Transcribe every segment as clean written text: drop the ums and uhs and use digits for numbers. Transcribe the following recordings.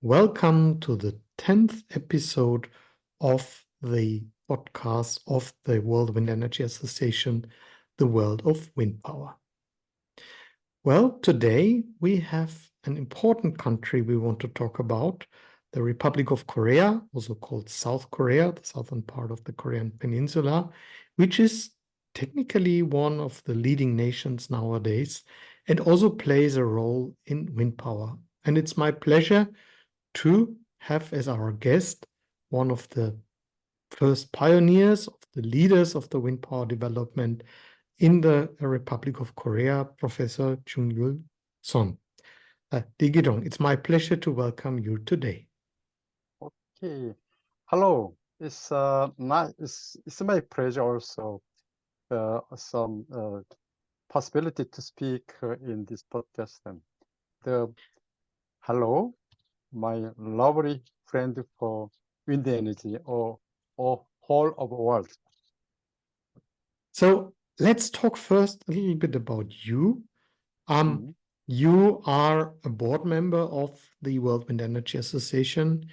Welcome to the 10th episode of the podcast of the World Wind Energy Association, The World of Wind Power. Well, today we have an important country we want to talk about, the Republic of Korea, also called South Korea, the southern part of the Korean Peninsula, which is technically one of the leading nations nowadays and also plays a role in wind power. And it's my pleasure to have as our guest one of the first pioneers, of the leaders of the wind power development in the Republic of Korea, Professor Choong-Yul Son. Digidong, it's my pleasure to welcome you today. Okay. Hello. It's my pleasure also some possibility to speak in this podcast. And the hello, my lovely friend for wind energy or whole of the world. So let's talk first a little bit about you. Mhm. You are a board member of the World Wind Energy Association.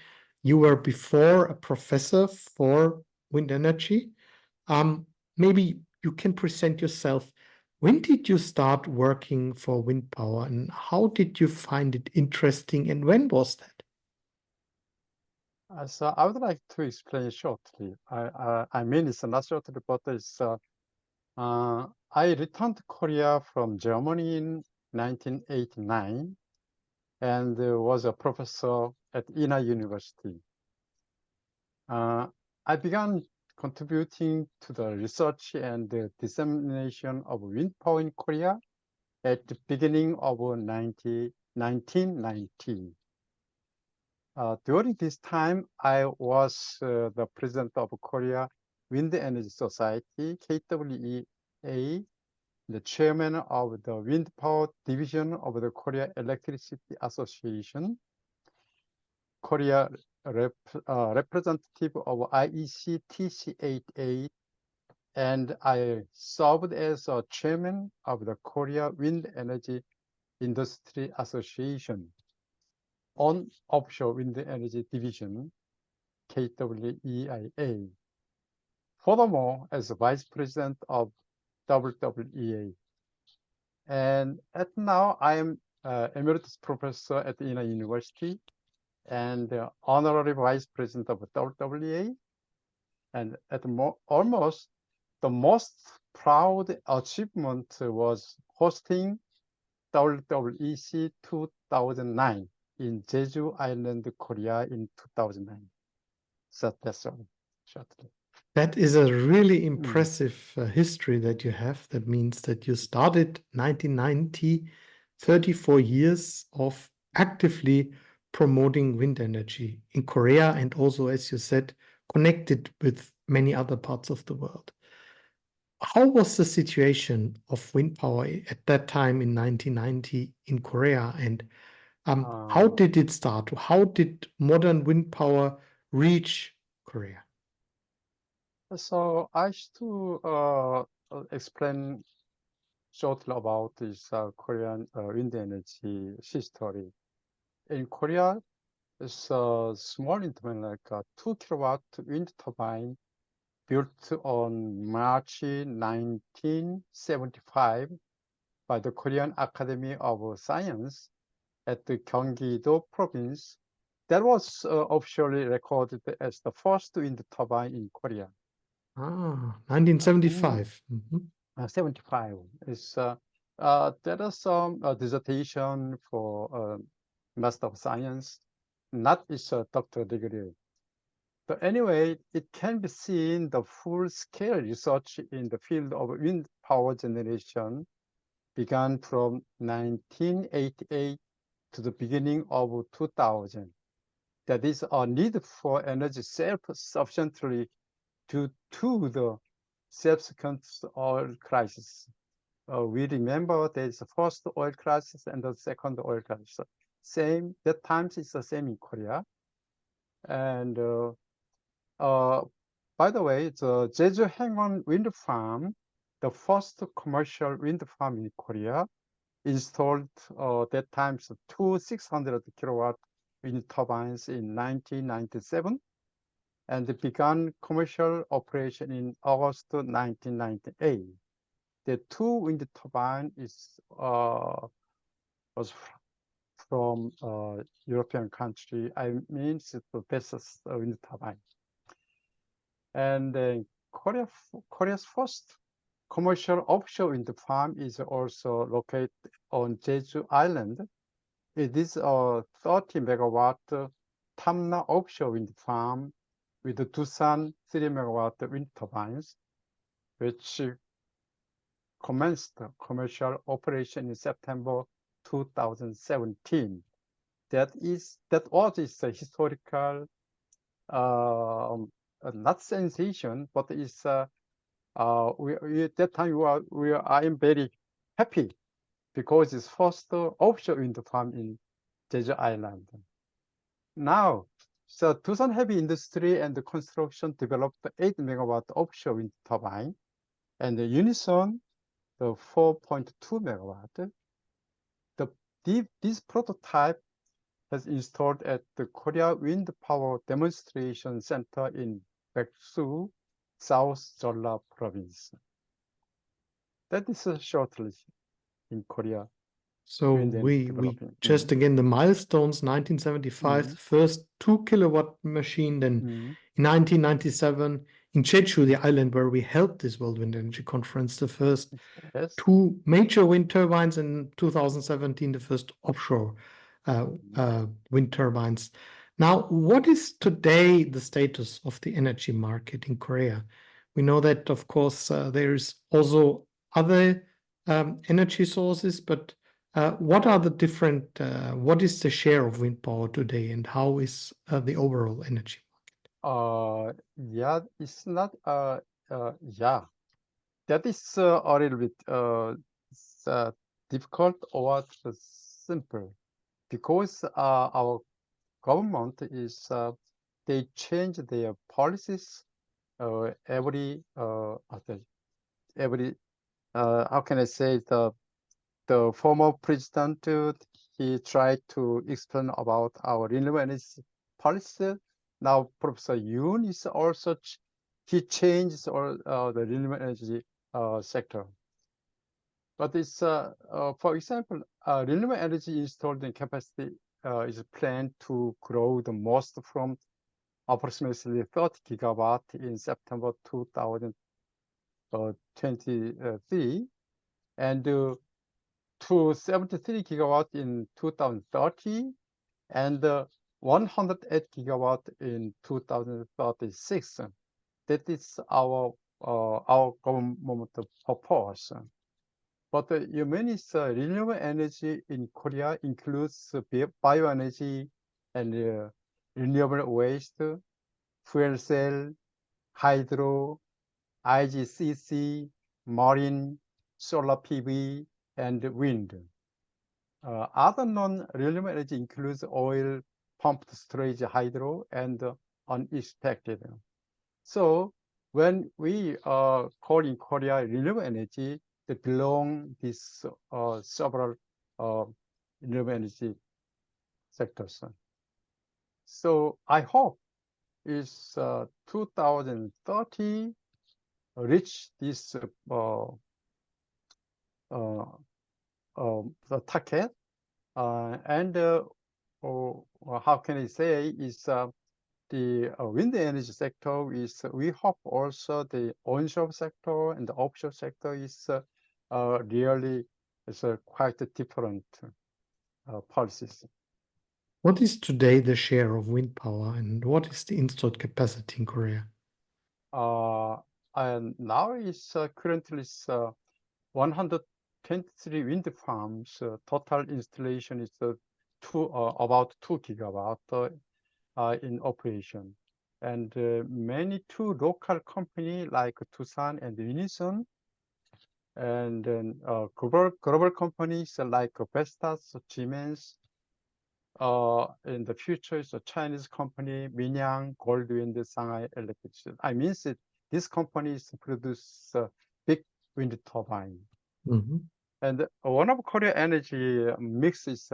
You were before a professor for wind energy. Maybe you can present yourself. When did you start working for wind power and how did you find it interesting and when was that? So I would like to explain shortly. I mean it's not shortly, but I returned to Korea from Germany in 1989. And was a professor at Ina University. I began contributing to the research and the dissemination of wind power in Korea at the beginning of 1990. During this time, I was the president of Korea Wind Energy Society, KWEA, the chairman of the Wind Power Division of the Korea Electricity Association, Korea representative of IEC TC88, and I served as a chairman of the Korea Wind Energy Industry Association on Offshore Wind Energy Division, KWEIA. Furthermore, as vice president of WWEA. And now I am emeritus professor at Ina University and honorary vice president of WWEA. And almost the most proud achievement was hosting WWEC 2009 in Jeju Island, Korea in 2009. So that's all, shortly. That is a really impressive history that you have. That means that you started 1990, 34 years of actively promoting wind energy in Korea and also, as you said, connected with many other parts of the world. How was the situation of wind power at that time in 1990 in Korea? And how did it start? How did modern wind power reach Korea? So I should to explain shortly about this Korean wind energy history. In Korea, it's a small instrument like a 2 kilowatt wind turbine built on March 1975 by the Korean Academy of Science at the Gyeonggi-do province. That was officially recorded as the first wind turbine in Korea. 1975. 75 is there is some dissertation for Master of Science, not its doctoral degree. But anyway, it can be seen the full-scale research in the field of wind power generation began from 1988 to the beginning of 2000. That is a need for energy self-sufficiently due to the subsequent oil crisis. We remember there is the first oil crisis and the second oil crisis. Same, that times it's the same in Korea. And by the way, the Jeju Haemun wind farm, the first commercial wind farm in Korea, installed that times two 600 kilowatt wind turbines in 1997 and began commercial operation in August 1998. The two wind turbine was from European country. I mean, it's the best wind turbine. And Korea's first commercial offshore wind farm is also located on Jeju Island. It is a 30 megawatt Tamna offshore wind farm with the Doosan 3 megawatt wind turbines, which commenced commercial operation in September 2017. That was its historical, not sensation, but it's at that time I am very happy because it's first offshore wind farm in Jeju Island. Now, so Doosan Heavy Industry and Construction developed the 8 megawatt offshore wind turbine, and the Unison, the 4.2 megawatt. This prototype has installed at the Korea Wind Power Demonstration Center in Baeksu, South Jeolla Province. That is shortly in Korea. So we just again the milestones: 1975, the first 2 kilowatt machine, then in 1997 in Jeju, the island where we held this World Wind Energy Conference, the first two major wind turbines. In 2017, the first offshore wind turbines. Now, what is today the status of the energy market in Korea? We know that, of course, there's also other energy sources, but what are the different, what is the share of wind power today, and how is the overall energy market? Yeah, it's not, yeah, that is a little bit difficult or simple, because our government is, they change their policies every, how can I say, the former president, he tried to explain about our renewable energy policy. Now Professor Yoon is also, he changed all the renewable energy sector. But it's, for example, renewable energy installed in capacity is planned to grow the most from approximately 30 gigawatt in September 2023 and to 73 gigawatt in 2030 and 108 gigawatt in 2036. That is our government purpose. But Humanist renewable energy in Korea includes bioenergy and renewable waste, fuel cell, hydro, IGCC, marine, solar PV, and wind. Other non-renewable energy includes oil, pumped storage hydro, and unexpected. So when we call in Korea renewable energy, they belong these several renewable energy sectors. So I hope is 2030 reach this the target, and how can I say is the wind energy sector is, we hope also the onshore sector and the offshore sector is really quite different policies. What is today the share of wind power, and what is the installed capacity in Korea? And now is currently 123 wind farms. Total installation is about 2 gigawatt in operation. And many two local companies like Doosan and Unison, and then global companies like Vestas, Siemens. In the future, it's a Chinese company, Minyang, Goldwind, Shanghai Electric. I mean, these companies produce big wind turbine. And one of Korea energy mix is,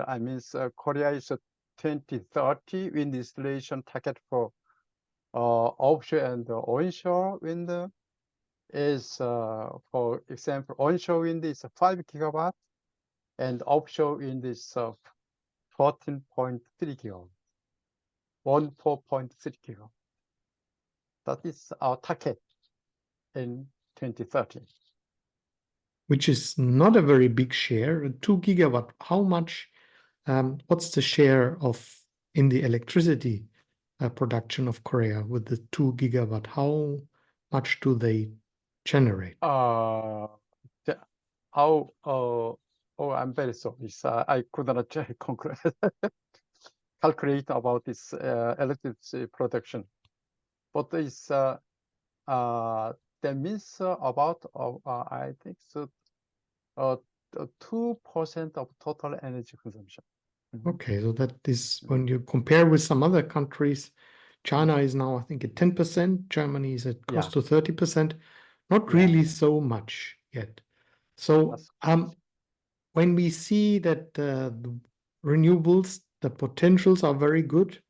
Korea is 2030 wind installation target for offshore and onshore wind is, for example, onshore wind is 5 gigawatt and offshore wind is 14.3 gigawatt, 14.3 gigawatt. That is our target in 2030. Which is not a very big share. 2 gigawatt, how much, what's the share of in the electricity production of Korea with the 2 gigawatt? How much do they generate? I'm very sorry. I could not calculate about this electricity production, but it's that means about I think so 2% of total energy consumption. Okay, so that is when you compare with some other countries, China is now, I think, at 10%, Germany is at close to 30%, not really so much yet. So when we see that the renewables, the potentials are very good,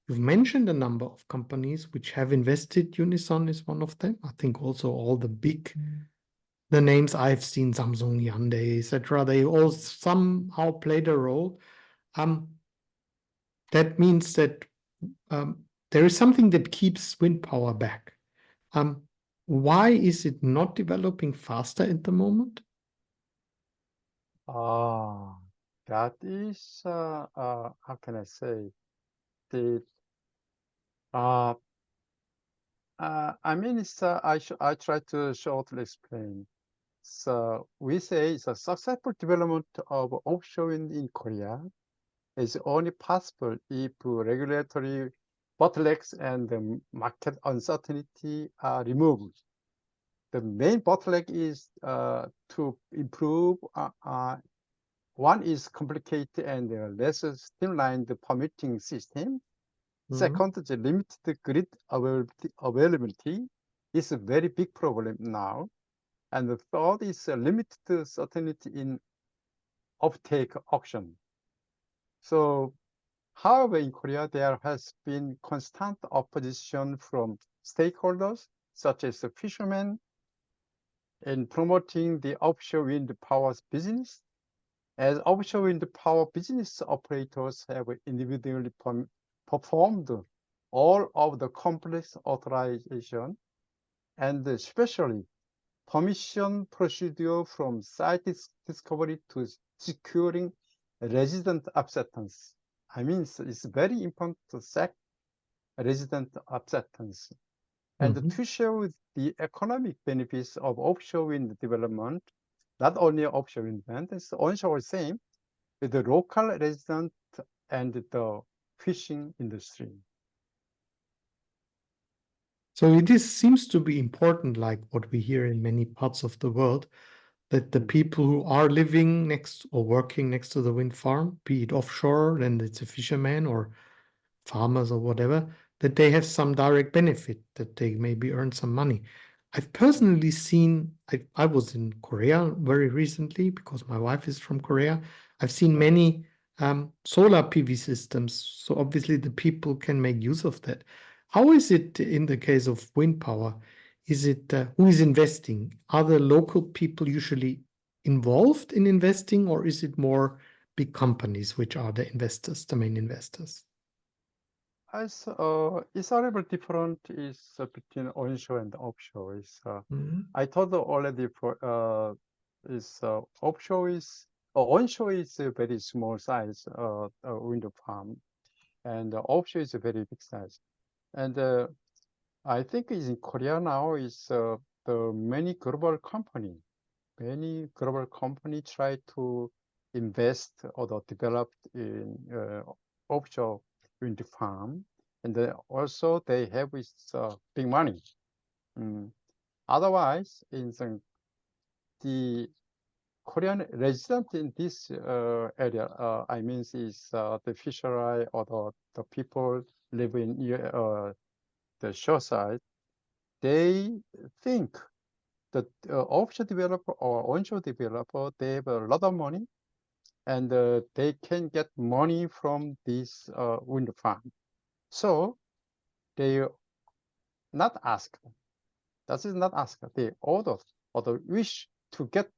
you've mentioned a number of companies which have invested. Unison is one of them. I think also all the big, the names I've seen, Samsung, Hyundai, etc., they all somehow played a role. That means that there is something that keeps wind power back. Why is it not developing faster at the moment? That is how can I say the I mean it's I try to shortly explain. So we say it's a successful development of offshore wind in Korea is only possible if regulatory bottlenecks and the market uncertainty are removed. The main bottleneck is to improve. One is complicated and less streamlined permitting system. Second, the limited grid availability is a very big problem now. And the third is limited certainty in offtake auction. So, however, in Korea, there has been constant opposition from stakeholders, such as the fishermen, in promoting the offshore wind power business, as offshore wind power business operators have individually performed all of the complex authorization and especially permission procedure from site discovery to securing resident acceptance. I mean, it's very important to set resident acceptance. And to show the economic benefits of offshore wind development, not only offshore wind, it's onshore same, with the local resident and the fishing industry. So it seems to be important, like what we hear in many parts of the world, that the people who are living next or working next to the wind farm, be it offshore, then it's a fisherman or farmers or whatever, that they have some direct benefit, that they maybe earn some money. I've personally seen, I was in Korea very recently because my wife is from Korea. I've seen many solar PV systems. So obviously the people can make use of that. How is it in the case of wind power? Is it who is investing? Are the local people usually involved in investing, or is it more big companies which are the investors, the main investors? It's a little different is between onshore and offshore. I told already for offshore is onshore is a very small size wind farm, and offshore is a very big size. And I think is in Korea now is the many global company try to invest or develop in offshore wind farm, and also they have big money. Otherwise, in the Korean resident in this area, I mean, is the fishery or the people living near the shoreside, they think that offshore developer or onshore developer, they have a lot of money and they can get money from this wind farm. So they not ask. That is not ask. They order or the wish to get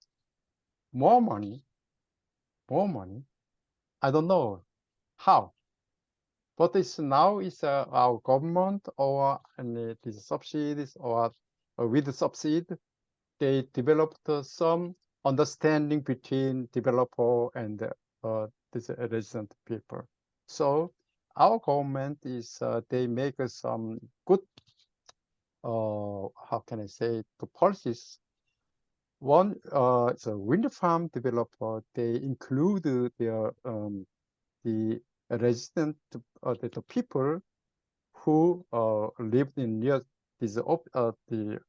more money, more money. I don't know how, but it's now is our government or these subsidies or with the subsidy, they developed some understanding between developer and this resident people. So our government is they make some good how can I say the policies. One it's a wind farm developer. They include their the resident the people who lived in near this the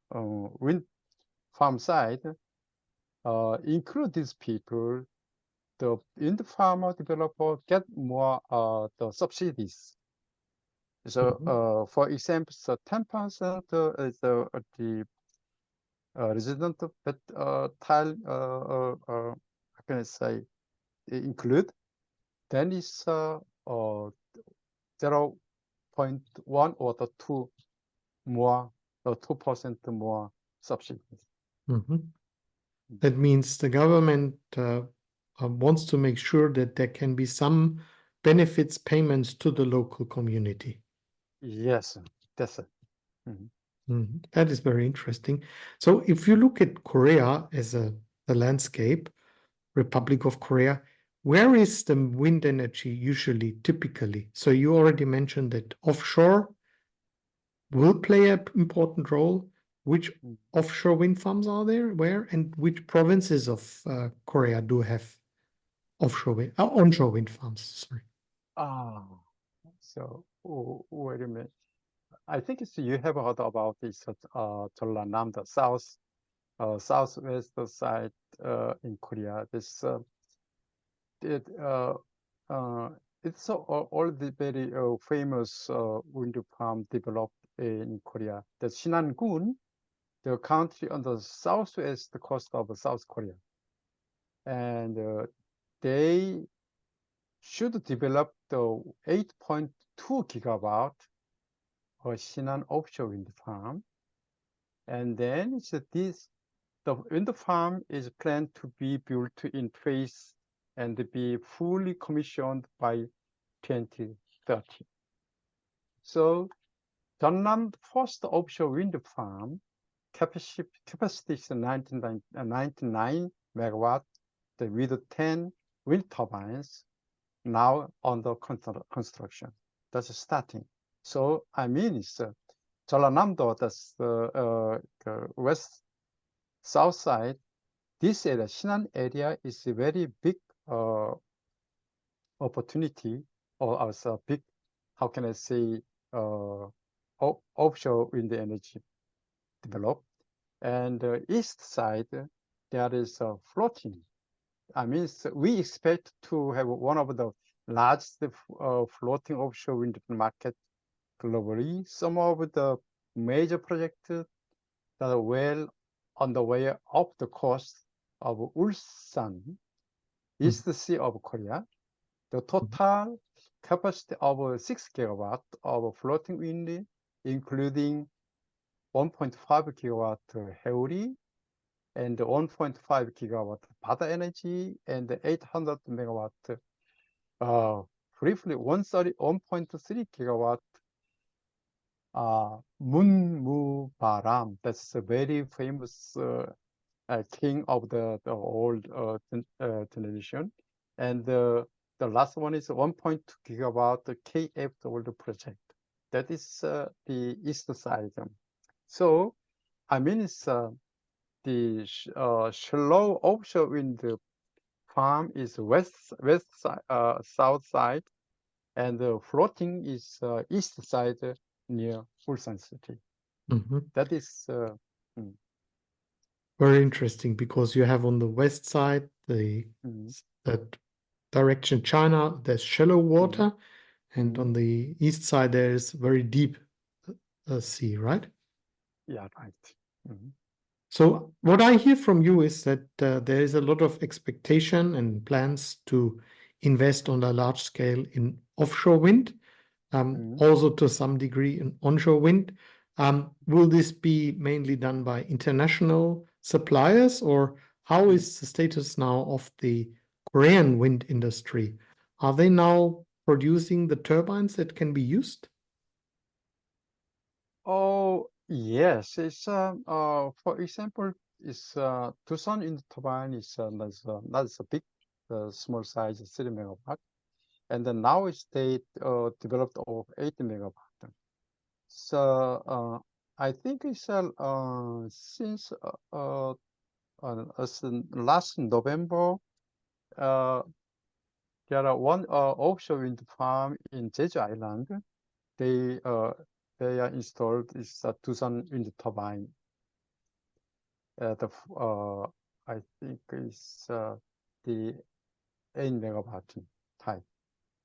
wind farm side. Include these people. The wind farmer developer get more the subsidies. So, for example, so 10% is the resident but tile how can I say include. Then is 0.1 or the 2 more, 2% more subsidies. That means the government wants to make sure that there can be some benefits payments to the local community. Yes, that's it. That is very interesting. So if you look at Korea as the landscape, Republic of Korea, where is the wind energy usually typically? So you already mentioned that offshore will play an important role. Which offshore wind farms are there? Where and which provinces of Korea do have onshore wind farms? Sorry. So wait a minute. I think it's, you have heard about this Jeollanam, the southwest side in Korea. This it's all the very famous wind farm developed in Korea. The Sinangun, the country on the southwest coast of South Korea, and they should develop the 8.2 gigawatt Sinan offshore wind farm. And then it's the wind farm is planned to be built in phase and be fully commissioned by 2030. So Jeonnam first offshore wind farm capacity is 99 megawatt with 10 wind turbines now under construction. That's starting. So I mean it's Jeollanam-do, that's the west south side. This area, Sinan area, is a very big opportunity, or as a big, how can I say, offshore wind energy developed. And the east side, there is floating. I mean, we expect to have one of the largest floating offshore wind market globally. Some of the major projects that are well on the way up the coast of Ulsan, East Sea of Korea. The total capacity of 6 gigawatt of floating wind, including 1.5 gigawatt Haeuri and 1.5 gigawatt Bada energy and 800 megawatt briefly 1.3 gigawatt Munmubaram. That's a very famous king of the old generation. And the last one is 1.2 gigawatt KFW project. That is the east side. So, I mean, it's the shallow offshore wind farm is south side, and the floating is east side near Ulsan City. That is very interesting, because you have on the west side that direction China, there's shallow water, and on the east side there's very deep sea, right? Yeah, right. So what I hear from you is that there is a lot of expectation and plans to invest on a large scale in offshore wind, also to some degree in onshore wind. Will this be mainly done by international suppliers, or how is the status now of the Korean wind industry? Are they now producing the turbines that can be used? Oh, yes. It's for example, it's Tucson wind turbine is not so big, small size 3 megawatt, and then now it's they developed of 8 megawatt. So I think it's since last November, uh, there are one offshore wind farm in Jeju Island. They uh, they are installed is a Tucson wind turbine. I think it's the 8 megawatt type.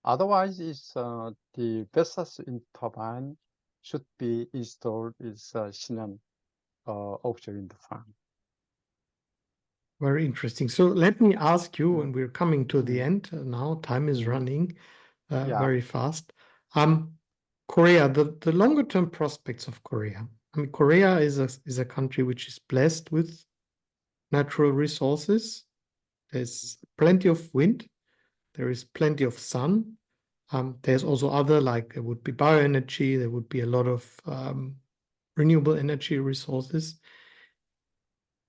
Otherwise, is the Vestas wind turbine should be installed is Shinan offshore wind farm. Very interesting. So let me ask you, and Mm, we're coming to the mm, end now, time is mm. running Yeah. very fast. Korea, the longer term prospects of Korea. I mean, Korea is a country which is blessed with natural resources. There's plenty of wind. There is plenty of sun. There's also other, like there would be bioenergy. There would be a lot of renewable energy resources.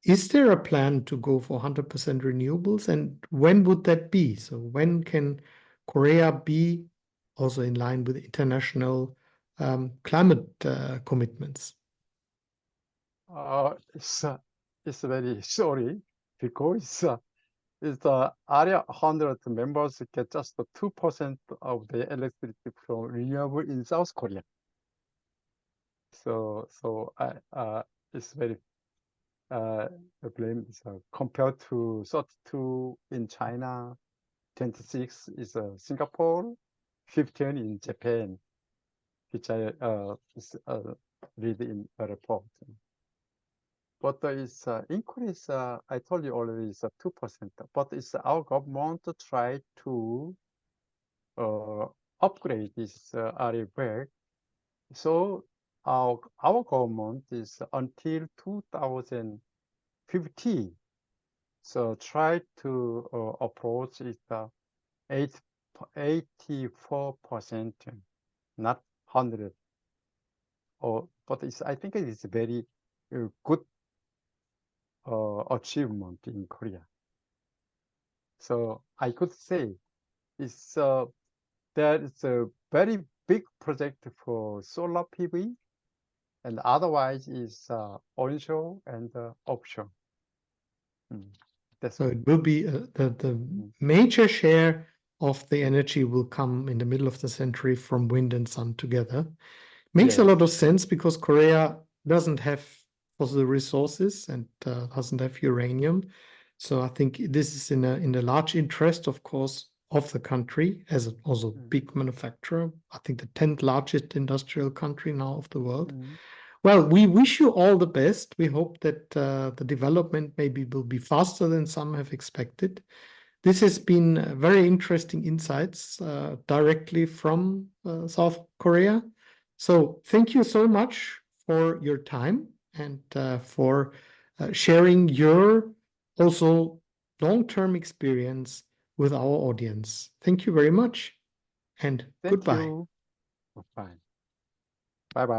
Is there a plan to go for 100% renewables, and when would that be? So when can Korea be also in line with international climate commitments? It's very sorry because it's the area 100 members get just 2% of the electricity from renewable in South Korea. So it's very the blame is compared to 32 in China, 26 is Singapore, 15 in Japan, which I read in a report. But its increase, I told you already, is 2%. But it's our government to try to upgrade this area back. So our government is until 2050. So try to approach it 84%, not 100. But I think it is very good achievement in Korea. So I could say it's there is a very big project for solar PV, and otherwise is onshore and offshore. That's So all. it will be the major share of the energy will come in the middle of the century from wind and sun together. Makes a lot of Yes. sense because Korea doesn't have fossil resources and doesn't have uranium. So I think this is in the large interest, of course, of the country as also big manufacturer. I think the 10th largest industrial country now of the world. Well, we wish you all the best. We hope that the development maybe will be faster than some have expected. This has been very interesting insights directly from South Korea. So thank you so much for your time and for sharing your also long-term experience with our audience. Thank you very much and Thank goodbye. you. Bye.